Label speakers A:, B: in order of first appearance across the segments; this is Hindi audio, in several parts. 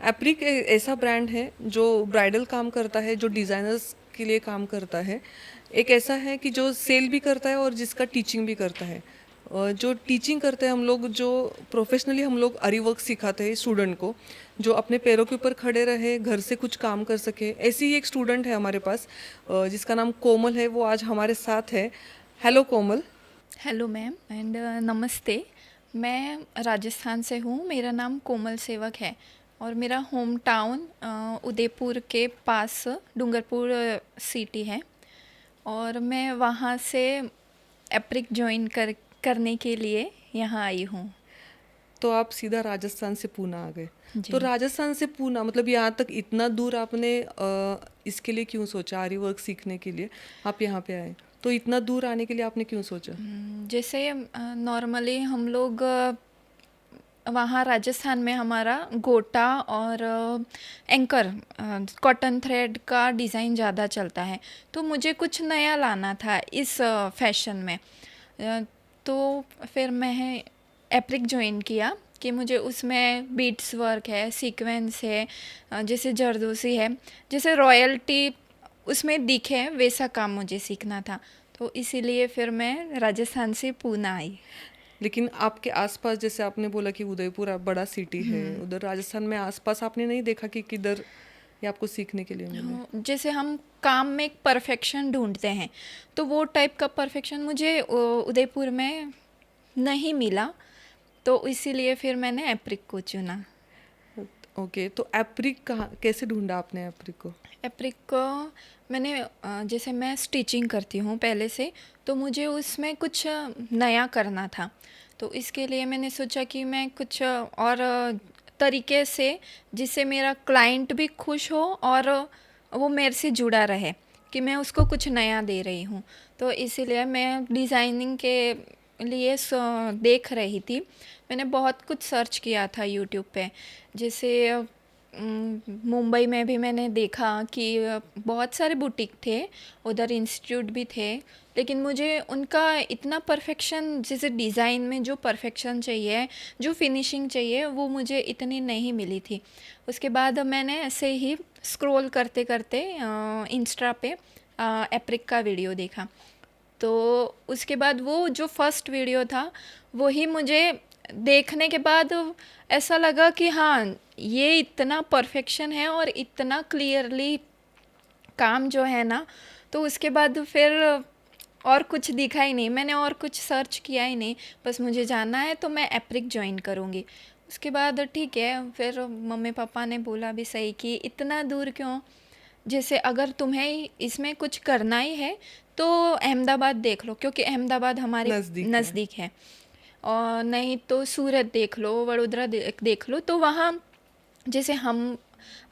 A: एप्रिक ऐसा ब्रांड है जो ब्राइडल काम करता है, जो डिज़ाइनर्स के लिए काम करता है। एक ऐसा है कि जो सेल भी करता है और जिसका टीचिंग भी करता है। जो टीचिंग करते हैं हम लोग, जो प्रोफेशनली हम लोग आरी वर्क सिखाते हैं स्टूडेंट को, जो अपने पैरों के ऊपर खड़े रहे, घर से कुछ काम कर सके। ऐसी ही एक स्टूडेंट है हमारे पास, जिसका नाम कोमल है, वो आज हमारे साथ है। Hello Komal.
B: Hello ma'am and नमस्ते। मैं राजस्थान से हूँ। मेरा नाम कोमल सेवक है और मेरा होम टाउन उदयपुर के पास डूंगरपुर सिटी है। और मैं वहाँ से एप्रिक ज्वाइन करने के लिए यहाँ आई हूँ।
A: तो आप सीधा राजस्थान से पूना आ गए। तो
B: जी।
A: राजस्थान से पूना, मतलब यहाँ तक इतना दूर आपने इसके लिए क्यों सोचा, आरी वर्क सीखने के लिए आप यहाँ पे आए? तो इतना दूर आने के लिए आपने क्यों सोचा?
B: जैसे नॉर्मली हम लोग वहाँ राजस्थान में हमारा गोटा और एंकर कॉटन थ्रेड का डिज़ाइन ज़्यादा चलता है। तो मुझे कुछ नया लाना था इस फैशन में। तो फिर मैं एप्रिक ज्वाइन किया कि मुझे उसमें बीट्स वर्क है, सीक्वेंस है, जैसे जरदोसी है, जैसे रॉयल्टी उसमें दिखे वैसा काम मुझे सीखना था। तो इसीलिए फिर मैं राजस्थान से पूना आई।
A: लेकिन आपके आसपास, जैसे आपने बोला कि उदयपुर आप बड़ा सिटी है, उधर राजस्थान में आसपास आपने नहीं देखा कि किधर ये आपको सीखने के लिए मिले?
B: हाँ, जैसे हम काम में एक परफेक्शन ढूंढते हैं तो वो टाइप का परफेक्शन मुझे उदयपुर में नहीं मिला। तो इसीलिए फिर मैंने एप्रिक को चुना।
A: ओके, तो एप्रिक कहाँ, कैसे ढूंढा आपने एप्रिक को?
B: एप्रिक को मैंने जैसे मैं स्टिचिंग करती हूँ पहले से, तो मुझे उसमें कुछ नया करना था। तो इसके लिए मैंने सोचा कि मैं कुछ और तरीके से, जिससे मेरा क्लाइंट भी खुश हो और वो मेरे से जुड़ा रहे, कि मैं उसको कुछ नया दे रही हूँ। तो इसीलिए मैं डिज़ाइनिंग के लिए देख रही थी। मैंने बहुत कुछ सर्च किया था यूट्यूब पे। जैसे मुंबई में भी मैंने देखा कि बहुत सारे बुटीक थे, उधर इंस्टीट्यूट भी थे, लेकिन मुझे उनका इतना परफेक्शन, जैसे डिज़ाइन में जो परफेक्शन चाहिए, जो फिनिशिंग चाहिए, वो मुझे इतनी नहीं मिली थी। उसके बाद मैंने ऐसे ही स्क्रॉल करते करते इंस्टा पे एप्रिक का वीडियो देखा। तो उसके बाद वो जो फर्स्ट वीडियो था, वो ही मुझे देखने के बाद ऐसा लगा कि हाँ, ये इतना परफेक्शन है और इतना क्लियरली काम जो है ना। तो उसके बाद फिर और कुछ दिखा ही नहीं, मैंने और कुछ सर्च किया ही नहीं, बस मुझे जाना है तो मैं एप्रिक ज्वाइन करूँगी। उसके बाद ठीक है, फिर मम्मी पापा ने बोला भी सही कि इतना दूर क्यों, जैसे अगर तुम्हें इसमें कुछ करना ही है तो अहमदाबाद देख लो, क्योंकि अहमदाबाद हमारे
A: नज़दीक है।
B: नज़दीक है। और नहीं तो सूरत देख लो, वडोदरा देख लो। तो वहाँ जैसे हम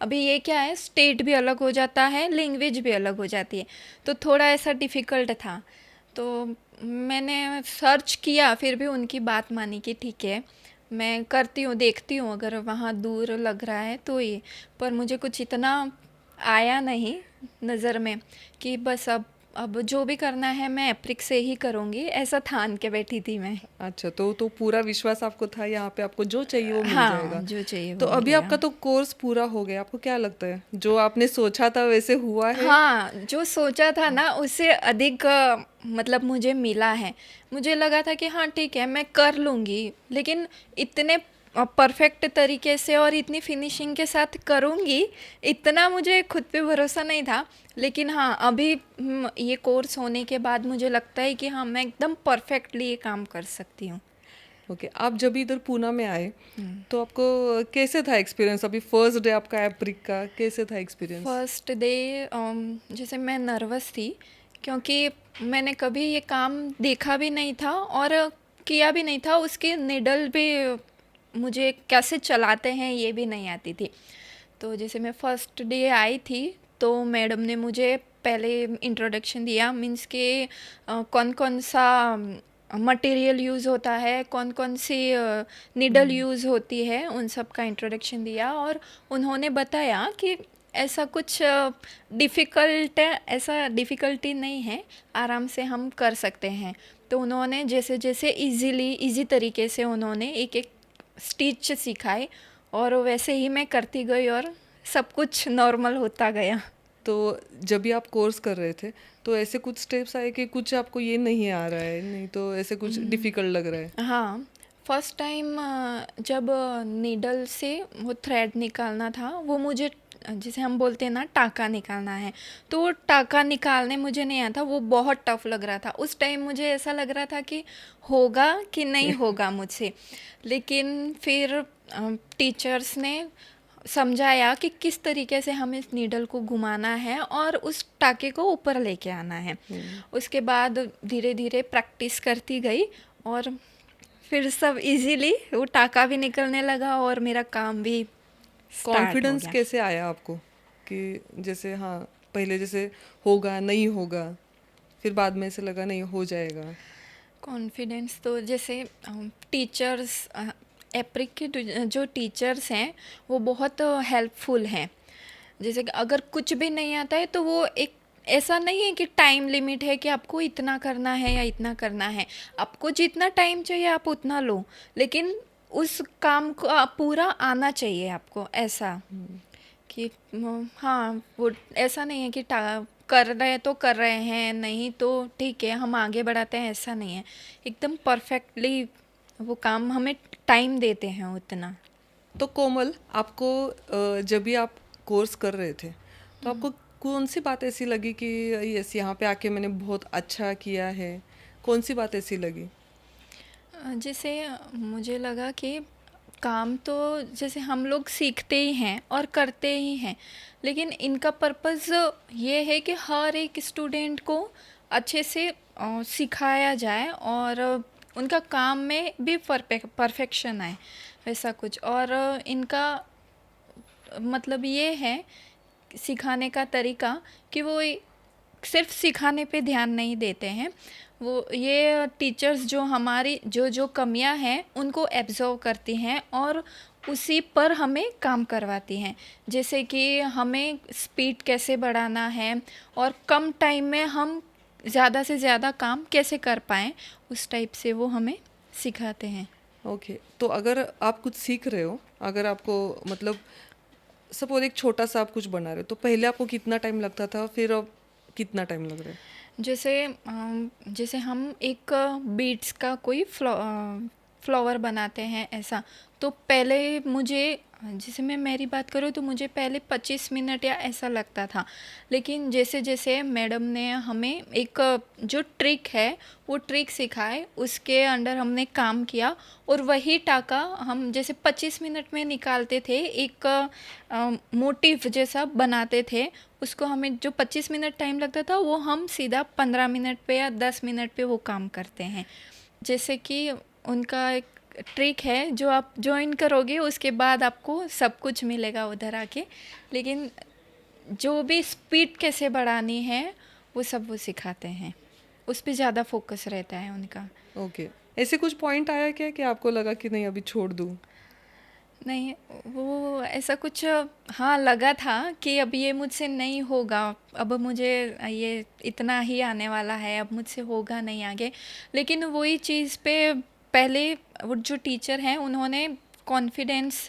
B: अभी, ये क्या है, स्टेट भी अलग हो जाता है, लैंग्वेज भी अलग हो जाती है, तो थोड़ा ऐसा डिफ़िकल्ट था। तो मैंने सर्च किया, फिर भी उनकी बात मानी कि ठीक है, मैं करती हूँ, देखती हूँ, अगर वहाँ दूर लग रहा है तो ये। पर मुझे कुछ इतना आया नहीं नज़र में कि बस अब जो भी करना है मैं एप्रिक से ही करूँगी, ऐसा ठान के बैठी थी मैं।
A: अच्छा, तो पूरा विश्वास आपको था यहाँ पे आपको जो चाहिए वो मिल
B: हाँ,
A: जाएगा।
B: जो चाहिए
A: तो
B: वो
A: अभी
B: मिलेगा।
A: आपका तो कोर्स पूरा हो गया, आपको क्या लगता है जो आपने सोचा था वैसे हुआ है?
B: हाँ, जो सोचा था ना उससे अधिक मतलब मुझे मिला है। मुझे लगा था कि हाँ ठीक है, मैं कर लूँगी, लेकिन इतने परफेक्ट तरीके से और इतनी फिनिशिंग के साथ करूँगी, इतना मुझे खुद पे भरोसा नहीं था। लेकिन हाँ, अभी ये कोर्स होने के बाद मुझे लगता है कि हाँ, मैं एकदम परफेक्टली ये काम कर सकती हूँ।
A: ओके, आप जब इधर पूना में आए तो आपको कैसे था एक्सपीरियंस? अभी फर्स्ट डे आपका एप्रिक का कैसे था एक्सपीरियंस?
B: फर्स्ट डे जैसे मैं नर्वस थी, क्योंकि मैंने कभी ये काम देखा भी नहीं था और किया भी नहीं था। उसके निडल भी मुझे कैसे चलाते हैं ये भी नहीं आती थी। तो जैसे मैं फर्स्ट डे आई थी, तो मैडम ने मुझे पहले इंट्रोडक्शन दिया, मीन्स के कौन कौन सा मटेरियल यूज़ होता है, कौन कौन सी निडल यूज़ होती है, उन सब का इंट्रोडक्शन दिया। और उन्होंने बताया कि ऐसा कुछ डिफ़िकल्ट, ऐसा डिफ़िकल्टी नहीं है, आराम से हम कर सकते हैं। तो उन्होंने जैसे जैसे इजी तरीके से उन्होंने एक एक स्टिच सिखाए, और वैसे ही मैं करती गई और सब कुछ नॉर्मल होता गया।
A: तो जब भी आप कोर्स कर रहे थे तो ऐसे कुछ स्टेप्स आए कि कुछ आपको ये नहीं आ रहा है, नहीं तो ऐसे कुछ डिफिकल्ट लग रहा है?
B: हाँ, फर्स्ट टाइम जब नीडल से वो थ्रेड निकालना था, वो मुझे जिसे हम बोलते हैं ना टाँका निकालना है, तो वो टाँका निकालने मुझे नहीं आता, वो बहुत टफ लग रहा था। उस टाइम मुझे ऐसा लग रहा था कि होगा कि नहीं होगा मुझसे। लेकिन फिर टीचर्स ने समझाया कि किस तरीके से हमें इस नीडल को घुमाना है और उस टाँके को ऊपर लेके आना है। उसके बाद धीरे धीरे प्रैक्टिस करती गई और फिर सब इजीली वो टाका भी निकलने लगा और मेरा काम भी स्टार्ट हो
A: कॉन्फिडेंस
B: गया।
A: कैसे आया आपको कि जैसे हाँ, पहले जैसे होगा नहीं होगा, फिर बाद में ऐसे लगा नहीं हो जाएगा?
B: कॉन्फिडेंस तो जैसे टीचर्स, एप्रिक के जो टीचर्स हैं वो बहुत हेल्पफुल हैं। जैसे कि अगर कुछ भी नहीं आता है तो वो एक ऐसा नहीं है कि टाइम लिमिट है कि आपको इतना करना है या इतना करना है। आपको जितना टाइम चाहिए आप उतना लो, लेकिन उस काम को पूरा आना चाहिए आपको, ऐसा कि हाँ, वो ऐसा नहीं है कि कर रहे हैं तो कर रहे हैं, नहीं तो ठीक है हम आगे बढ़ाते हैं, ऐसा नहीं है। एकदम परफेक्टली वो काम हमें टाइम देते हैं उतना।
A: तो कोमल, आपको जब भी आप कोर्स कर रहे थे तो आपको कौन सी बात ऐसी लगी कि यस, यहाँ पे आके मैंने बहुत अच्छा किया है? कौन सी बात ऐसी लगी?
B: जैसे मुझे लगा कि काम तो जैसे हम लोग सीखते ही हैं और करते ही हैं, लेकिन इनका पर्पस ये है कि हर एक स्टूडेंट को अच्छे से सिखाया जाए और उनका काम में भी परफेक्शन आए, वैसा कुछ। और इनका मतलब ये है सिखाने का तरीका कि वो सिर्फ सिखाने पे ध्यान नहीं देते हैं, वो ये टीचर्स जो हमारी जो जो कमियां हैं उनको एब्जर्व करती हैं और उसी पर हमें काम करवाती हैं। जैसे कि हमें स्पीड कैसे बढ़ाना है और कम टाइम में हम ज़्यादा से ज़्यादा काम कैसे कर पाएँ, उस टाइप से वो हमें सिखाते हैं।
A: ओके, तो अगर आप कुछ सीख रहे हो, अगर आपको मतलब सपोज एक छोटा सा आप कुछ बना रहे हो, तो पहले आपको कितना टाइम लगता था, फिर अब कितना टाइम लग रहा है?
B: जैसे हम एक बीट्स का कोई फ्लावर बनाते हैं ऐसा, तो पहले मुझे, जैसे मैं मेरी बात करूँ तो मुझे पहले 25 मिनट या ऐसा लगता था। लेकिन जैसे जैसे मैडम ने हमें एक जो ट्रिक है वो ट्रिक सिखाए, उसके अंडर हमने काम किया और वही टाका हम जैसे 25 मिनट में निकालते थे, एक मोटिव जैसा बनाते थे। उसको हमें जो 25 मिनट टाइम लगता था वो हम सीधा 15 मिनट पे या 10 मिनट पे वो काम करते हैं। जैसे कि उनका एक ट्रिक है, जो आप ज्वाइन करोगे उसके बाद आपको सब कुछ मिलेगा उधर आके, लेकिन जो भी स्पीड कैसे बढ़ानी है वो सब वो सिखाते हैं, उस पर ज़्यादा फोकस रहता है उनका।
A: ओके, ऐसे कुछ पॉइंट आया क्या कि आपको लगा कि नहीं अभी छोड़ दूँ?
B: नहीं, वो ऐसा कुछ हाँ लगा था कि अब ये मुझसे नहीं होगा, अब मुझे ये इतना ही आने वाला है, अब मुझसे होगा नहीं आगे। लेकिन वही चीज़ पे पहले वो जो टीचर हैं उन्होंने कॉन्फिडेंस,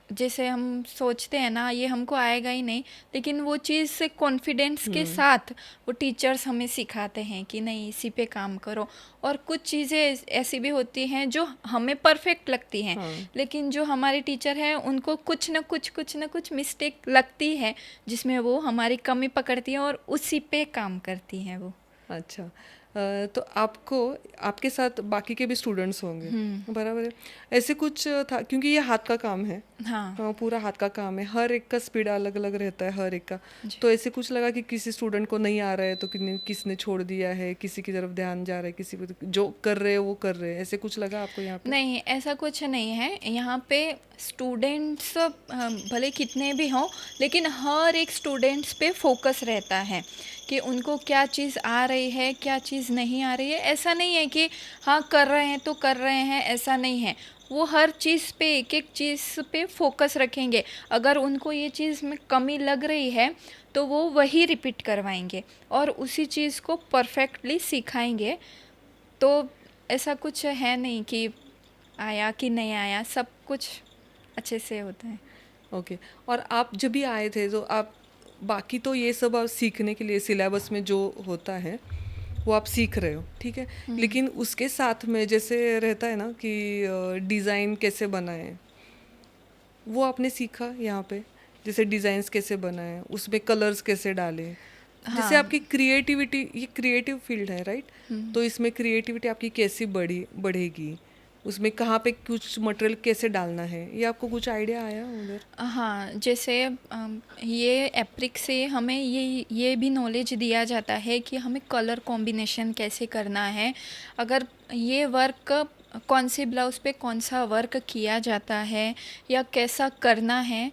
B: जैसे हम सोचते हैं ना ये हमको आएगा ही नहीं, लेकिन वो चीज़ से कॉन्फिडेंस के साथ वो टीचर्स हमें सिखाते हैं कि नहीं इसी पे काम करो। और कुछ चीज़ें ऐसी भी होती हैं जो हमें परफेक्ट लगती हैं, लेकिन जो हमारे टीचर हैं उनको कुछ ना कुछ मिस्टेक लगती है, जिसमें वो हमारी कमी पकड़ती हैं और उसी पे काम करती हैं वो।
A: अच्छा, तो आपको आपके साथ बाकी के भी स्टूडेंट्स होंगे, बराबर है? ऐसे कुछ था, क्योंकि ये हाथ का काम है।
B: हाँ
A: पूरा हाथ का काम है, हर एक का स्पीड अलग अलग रहता है हर एक का। तो ऐसे कुछ लगा कि किसी स्टूडेंट को नहीं आ रहा है तो किसने छोड़ दिया है, किसी की तरफ ध्यान जा रहा है, किसी को जो कर रहे हैं वो कर रहे हैं, ऐसे कुछ लगा आपको यहाँ पे?
B: नहीं, ऐसा कुछ नहीं है यहाँ पे। स्टूडेंट्स भले कितने भी हों, लेकिन हर एक स्टूडेंट्स पे फोकस रहता है कि उनको क्या चीज़ आ रही है क्या चीज़ नहीं आ रही है। ऐसा नहीं है कि हाँ कर रहे हैं तो कर रहे हैं, ऐसा नहीं है। वो हर चीज़ पे एक एक चीज़ पे फोकस रखेंगे। अगर उनको ये चीज़ में कमी लग रही है तो वो वही रिपीट करवाएंगे और उसी चीज़ को परफेक्टली सिखाएंगे। तो ऐसा कुछ है नहीं कि आया कि नहीं आया, सब कुछ अच्छे से होता है।
A: ओके। और आप जब भी आए थे तो आप बाकी तो ये सब आप सीखने के लिए सिलेबस में जो होता है वो आप सीख रहे हो, ठीक है।
B: हम्म।
A: लेकिन उसके साथ में जैसे रहता है ना कि डिज़ाइन कैसे बनाएं, वो आपने सीखा यहाँ पे। जैसे डिज़ाइंस कैसे बनाएं, उसमें कलर्स कैसे डालें। जैसे
B: हाँ।
A: आपकी क्रिएटिविटी, ये क्रिएटिव फील्ड है राइट,
B: हम्म।
A: तो इसमें क्रिएटिविटी आपकी कैसी बढ़ेगी, उसमें कहाँ पे कुछ मटेरियल कैसे डालना है, ये आपको कुछ आइडिया आया उधर?
B: हाँ, जैसे ये एप्रिक से हमें ये भी नॉलेज दिया जाता है कि हमें कलर कॉम्बिनेशन कैसे करना है। अगर ये वर्क कौन से ब्लाउज़ पे कौन सा वर्क किया जाता है या कैसा करना है,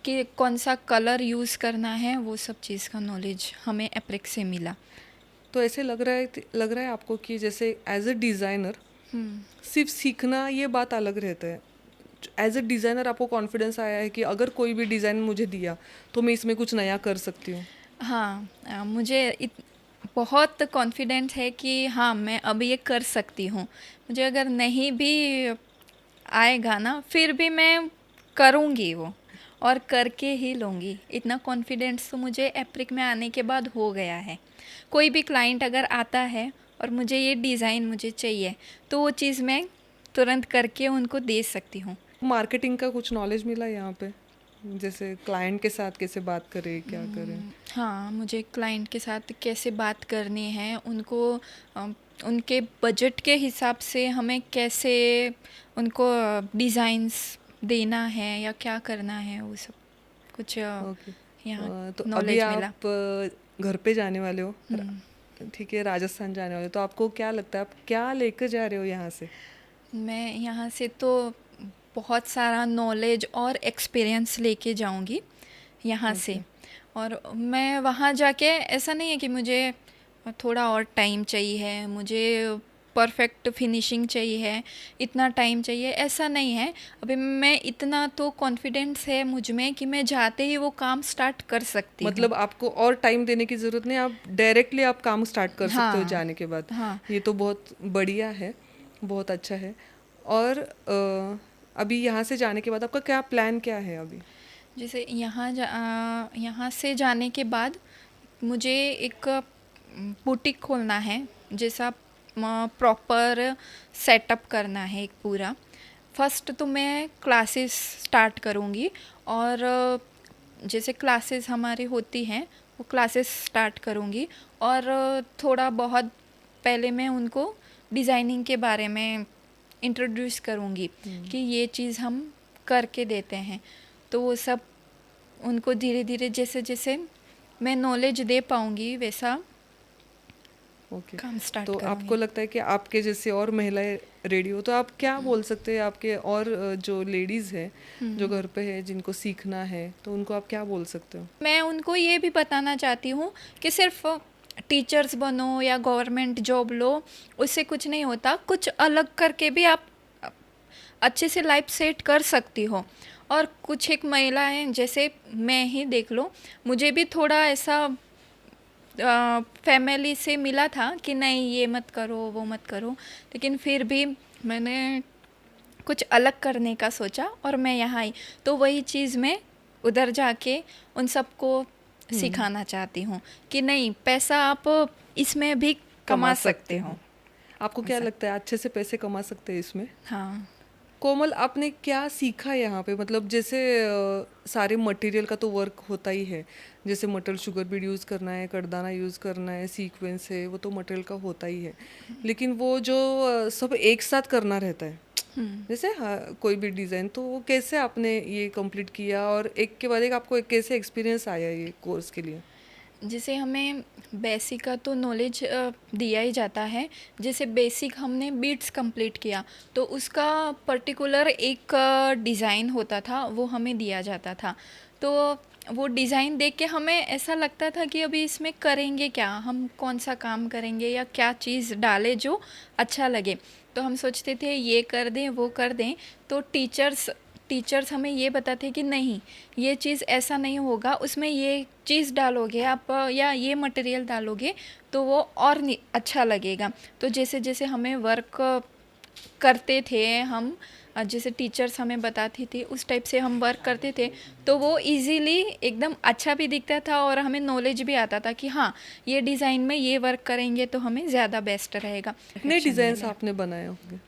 B: कि कौन सा कलर यूज़ करना है, वो सब चीज़ का नॉलेज हमें एप्रिक से मिला।
A: तो ऐसे लग रहा है आपको कि जैसे एज अ डिज़ाइनर
B: हम्म।
A: सिर्फ सीखना ये बात अलग रहता है। एज अ डिज़ाइनर आपको कॉन्फिडेंस आया है कि अगर कोई भी डिज़ाइन मुझे दिया तो मैं इसमें कुछ नया कर सकती हूँ?
B: हाँ, मुझे बहुत कॉन्फिडेंट है कि हाँ, मैं अब ये कर सकती हूँ। मुझे अगर नहीं भी आएगा ना, फिर भी मैं करूँगी वो, और करके ही लूँगी। इतना कॉन्फिडेंस तो मुझे एप्रिक में आने के बाद हो गया है। कोई भी क्लाइंट अगर आता है और मुझे ये डिज़ाइन मुझे चाहिए, तो वो चीज़ मैं तुरंत करके उनको दे सकती हूँ।
A: मार्केटिंग का कुछ नॉलेज मिला यहाँ पे, जैसे क्लाइंट के साथ कैसे बात करें, क्या करें?
B: हाँ, मुझे क्लाइंट के साथ कैसे बात करनी है, उनको उनके बजट के हिसाब से हमें कैसे उनको डिज़ाइंस देना है या क्या करना है, वो सब कुछ
A: ओके।
B: यहाँ
A: तो अभी
B: नॉलेज मिला।
A: आप घर पे जाने वाले हो,
B: हम्म।
A: ठीक है, राजस्थान जाने वाले हो, तो आपको क्या लगता है आप क्या लेकर जा रहे हो यहाँ से?
B: मैं यहाँ से तो बहुत सारा नॉलेज और एक्सपीरियंस लेके जाऊँगी यहाँ
A: ओके।
B: से। और मैं वहाँ जाके, ऐसा नहीं है कि मुझे थोड़ा और टाइम चाहिए है, मुझे परफेक्ट फिनिशिंग चाहिए है, इतना टाइम चाहिए, ऐसा नहीं है। अभी मैं इतना तो कॉन्फिडेंस है मुझ में कि मैं जाते ही वो काम स्टार्ट कर सकती हूँ।
A: मतलब आपको और टाइम देने की ज़रूरत नहीं, आप डायरेक्टली आप काम स्टार्ट कर सकते हो
B: हाँ।
A: जाने के बाद।
B: हाँ।
A: ये तो बहुत बढ़िया है, बहुत अच्छा है। और अभी यहाँ से जाने के बाद आपका क्या प्लान क्या है अभी?
B: जैसे यहाँ से जाने के बाद मुझे एक बुटीक खोलना है, जैसा प्रॉपर सेटअप करना है एक पूरा। फर्स्ट तो मैं क्लासेस स्टार्ट करूँगी, और जैसे क्लासेस हमारी होती हैं, वो क्लासेस स्टार्ट करूँगी। और थोड़ा बहुत पहले मैं उनको डिज़ाइनिंग के बारे में इंट्रोड्यूस करूँगी कि ये चीज़ हम करके देते हैं। तो वो सब उनको धीरे धीरे, जैसे जैसे मैं नॉलेज दे पाऊँगी, वैसा
A: ओके।
B: काम स्टार्ट
A: तो
B: करूँगी।
A: आपको लगता है कि आपके जैसे और महिलाएं रेडी हो, तो आप क्या बोल सकते हैं आपके और जो लेडीज़ हैं जो घर पे है जिनको सीखना है, तो उनको आप क्या बोल सकते हो?
B: मैं उनको ये भी बताना चाहती हूँ कि सिर्फ टीचर्स बनो या गवर्नमेंट जॉब लो, उससे कुछ नहीं होता। कुछ अलग करके भी आप अच्छे से लाइफ सेट कर सकती हो। और कुछ एक महिलाएं, जैसे मैं ही देख लो, मुझे भी थोड़ा ऐसा फैमिली से मिला था कि नहीं, ये मत करो, वो मत करो, लेकिन फिर भी मैंने कुछ अलग करने का सोचा और मैं यहाँ आई। तो वही चीज़ मैं उधर जाके उन सबको सिखाना चाहती हूँ कि नहीं, पैसा आप इसमें भी
A: कमा
B: कमा
A: सकते
B: सकते
A: हो।
B: हो।
A: आपको क्या
B: ऐसा।
A: लगता है अच्छे से पैसे कमा सकते हैं इसमें?
B: हाँ।
A: कोमल, आपने क्या सीखा यहाँ पे? मतलब जैसे सारे मटेरियल का तो वर्क होता ही है, जैसे मटर शुगर बीड यूज़ करना है, कड़दाना यूज़ करना है, सीक्वेंस है, वो तो मटेरियल का होता ही है। लेकिन वो जो सब एक साथ करना रहता है, जैसे हाँ, कोई भी डिज़ाइन, तो वो कैसे आपने ये कंप्लीट किया और एक के बाद एक आपको कैसे एक्सपीरियंस आया ये कोर्स के लिए?
B: जैसे हमें बेसिक का तो नॉलेज दिया ही जाता है। जैसे बेसिक हमने बीट्स कंप्लीट किया, तो उसका पर्टिकुलर एक डिज़ाइन होता था, वो हमें दिया जाता था। तो वो डिज़ाइन देख के हमें ऐसा लगता था कि अभी इसमें करेंगे क्या, हम कौन सा काम करेंगे या क्या चीज़ डालें जो अच्छा लगे। तो हम सोचते थे ये कर दें, वो कर दें। तो टीचर्स हमें ये बताते कि नहीं, ये चीज़ ऐसा नहीं होगा, उसमें ये चीज़ डालोगे आप या ये मटेरियल डालोगे तो वो और अच्छा लगेगा। तो जैसे जैसे हमें वर्क करते थे हम, जैसे टीचर्स हमें बताती थी उस टाइप से हम वर्क करते थे, तो वो इजीली एकदम अच्छा भी दिखता था और हमें नॉलेज भी आता था कि हाँ, ये डिज़ाइन में ये वर्क करेंगे तो हमें ज़्यादा बेस्ट रहेगा
A: कितने
B: परफेक्शन के
A: डिजाइन्स
B: लिए।
A: आपने बनाए होंगे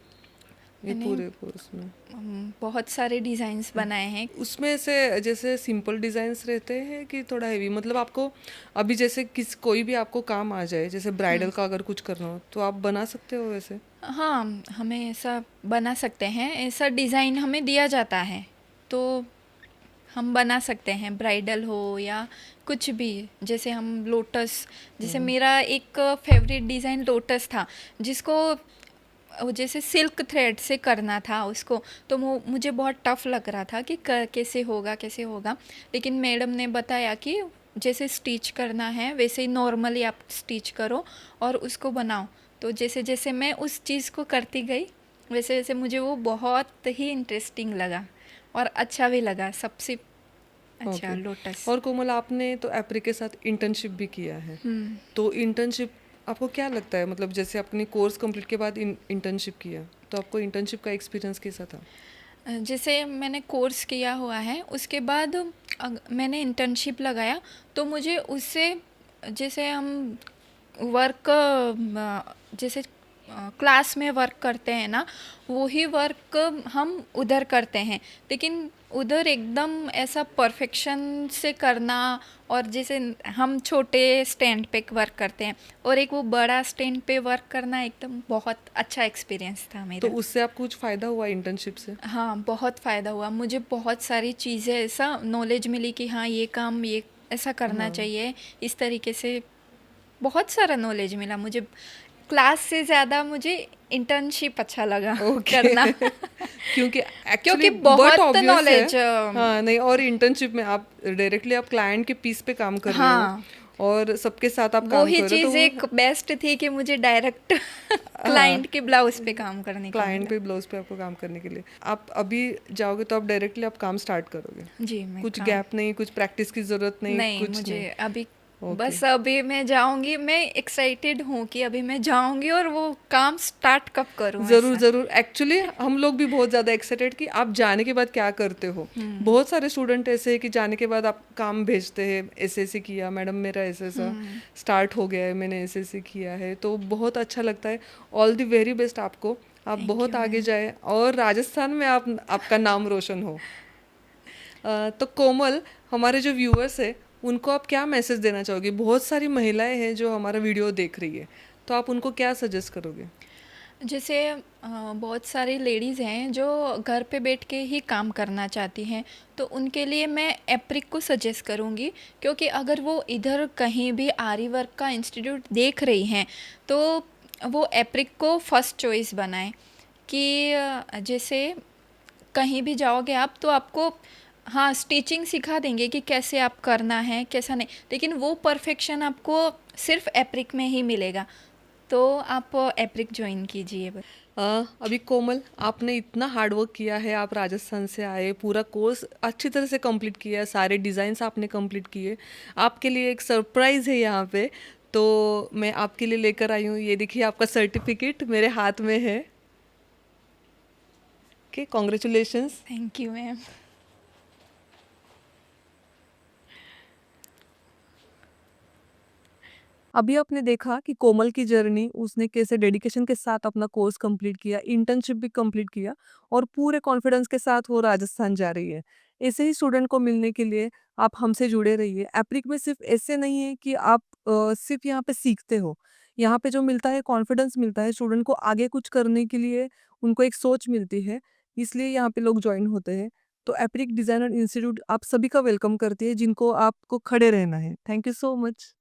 A: ये
B: मैंने
A: पूरे कोर्स में?
B: बहुत सारे डिज़ाइंस बनाए हैं।
A: उसमें से जैसे सिंपल डिजाइन्स रहते हैं कि थोड़ा हेवी, मतलब आपको अभी जैसे किस कोई भी आपको काम आ जाए, जैसे ब्राइडल का अगर कुछ करना हो तो आप बना सकते हो वैसे?
B: हाँ, हमें ऐसा बना सकते हैं, ऐसा डिज़ाइन हमें दिया जाता है, तो हम बना सकते हैं, ब्राइडल हो या कुछ भी। जैसे हम लोटस, जैसे मेरा एक फेवरेट डिज़ाइन लोटस था, जिसको वो जैसे सिल्क थ्रेड से करना था उसको, तो वो मुझे बहुत टफ लग रहा था कि कैसे होगा कैसे होगा, लेकिन मैडम ने बताया कि जैसे स्टिच करना है वैसे ही नॉर्मली आप स्टिच करो और उसको बनाओ। तो जैसे जैसे मैं उस चीज़ को करती गई, वैसे वैसे मुझे वो बहुत ही इंटरेस्टिंग लगा और अच्छा भी लगा सबसे अच्छा
A: ओके।
B: लोटस।
A: और कोमल, आपने तो एप्री के साथ इंटर्नशिप भी किया है, तो इंटर्नशिप आपको क्या लगता है, मतलब जैसे आपने कोर्स कंप्लीट के बाद इंटर्नशिप किया, तो आपको इंटर्नशिप का एक्सपीरियंस कैसा था?
B: जैसे मैंने कोर्स किया हुआ है उसके बाद मैंने इंटर्नशिप लगाया, तो मुझे उससे जैसे हम वर्क जैसे क्लास में वर्क करते हैं ना, वही वर्क हम उधर करते हैं, लेकिन उधर एकदम ऐसा परफेक्शन से करना, और जैसे हम छोटे स्टैंड पे वर्क करते हैं और एक वो बड़ा स्टैंड पे वर्क करना, एकदम बहुत अच्छा एक्सपीरियंस था
A: तो
B: मेरा।
A: उससे आपको कुछ फ़ायदा हुआ इंटर्नशिप से?
B: हाँ, बहुत फ़ायदा हुआ मुझे, बहुत सारी चीज़ें ऐसा नॉलेज मिली कि हाँ, ये काम ये ऐसा करना
A: हाँ।
B: चाहिए, इस तरीके से बहुत सारा नॉलेज मिला मुझे। क्लास से ज़्यादा मुझे इंटर्नशिप अच्छा लगा
A: ओके।
B: करना।
A: क्योंकि एक्चुअली
B: क्योंकि
A: बट
B: बहुत
A: ऑब्वियस है।
B: नॉलेज।
A: हाँ, नहीं, और इंटर्नशिप में आप डायरेक्टली आप क्लाइंट के पीस पे काम कर रहे हो
B: हाँ,
A: और सबके साथ आप
B: वो
A: काम
B: ही
A: कर रहे हो, तो
B: चीज़ एक
A: वो
B: बेस्ट थी कि मुझे डायरेक्ट
A: हाँ,
B: क्लाइंट के ब्लाउज पे काम करने को
A: क्लाइंट
B: मिला।
A: पे ब्लाउज पे आपको काम करने के लिए आप अभी जाओगे तो आप डायरेक्टली आप काम स्टार्ट करोगे?
B: जी, मैं
A: कुछ
B: काम
A: गैप नहीं, कुछ प्रैक्टिस की ज़रूरत नहीं,
B: नहीं,
A: कुछ
B: मुझे
A: नहीं?
B: अभी
A: ओके।
B: बस अभी मैं जाऊंगी, मैं एक्साइटेड हूँ कि अभी मैं जाऊंगी और वो काम स्टार्ट कब करूँ
A: ज़रूर
B: ऐसा।
A: ज़रूर, एक्चुअली हम लोग भी बहुत ज़्यादा एक्साइटेड कि आप जाने के बाद क्या करते हो। बहुत सारे स्टूडेंट ऐसे हैं कि जाने के बाद आप काम भेजते हैं, ऐसे ऐसे किया मैडम, मेरा ऐसा ऐसा स्टार्ट हो गया है, मैंने ऐसे ऐसे किया है, तो बहुत अच्छा लगता है। ऑल द वेरी बेस्ट आपको, आप
B: थैंक
A: बहुत
B: यू
A: आगे
B: मैम।
A: जाए और राजस्थान में आप आपका नाम रोशन हो। तो कोमल, हमारे जो व्यूअर्स हैं उनको आप क्या मैसेज देना चाहोगे? बहुत सारी महिलाएं हैं जो हमारा वीडियो देख रही है, तो आप उनको क्या सजेस्ट करोगे?
B: जैसे बहुत सारी लेडीज़ हैं जो घर पे बैठ के ही काम करना चाहती हैं, तो उनके लिए मैं एप्रिक को सजेस्ट करूँगी, क्योंकि अगर वो इधर कहीं भी आरी वर्क का इंस्टीट्यूट देख रही हैं, तो वो एप्रिक को फर्स्ट चॉइस बनाएं। कि जैसे कहीं भी जाओगे आप तो आपको, हाँ, स्टिचिंग सिखा देंगे कि कैसे आप करना है कैसा नहीं, लेकिन वो परफेक्शन आपको सिर्फ एप्रिक में ही मिलेगा, तो आप एप्रिक ज्वाइन कीजिए बस।
A: अभी कोमल, आपने इतना हार्ड वर्क किया है, आप राजस्थान से आए, पूरा कोर्स अच्छी तरह से कंप्लीट किया, सारे डिज़ाइंस आपने कंप्लीट किए। आपके लिए एक सरप्राइज़ है यहाँ पे, तो मैं आपके लिए लेकर आई हूँ। ये देखिए, आपका सर्टिफिकेट मेरे हाथ में है। Okay, congratulations.
B: Thank you ma'am.
A: अभी आपने देखा कि कोमल की जर्नी, उसने कैसे डेडिकेशन के साथ अपना कोर्स कंप्लीट किया, इंटर्नशिप भी कंप्लीट किया और पूरे कॉन्फिडेंस के साथ वो राजस्थान जा रही है। ऐसे ही स्टूडेंट को मिलने के लिए आप हमसे जुड़े रहिए। एप्रिक में सिर्फ ऐसे नहीं है कि आप सिर्फ यहाँ पे सीखते हो, यहाँ पे जो मिलता है कॉन्फिडेंस मिलता है स्टूडेंट को, आगे कुछ करने के लिए उनको एक सोच मिलती है, इसलिए यहाँ पे लोग ज्वाइन होते हैं। तो एप्रिक डिजाइनर इंस्टीट्यूट आप सभी का वेलकम करती है जिनको आपको खड़े रहना है। Thank you so much.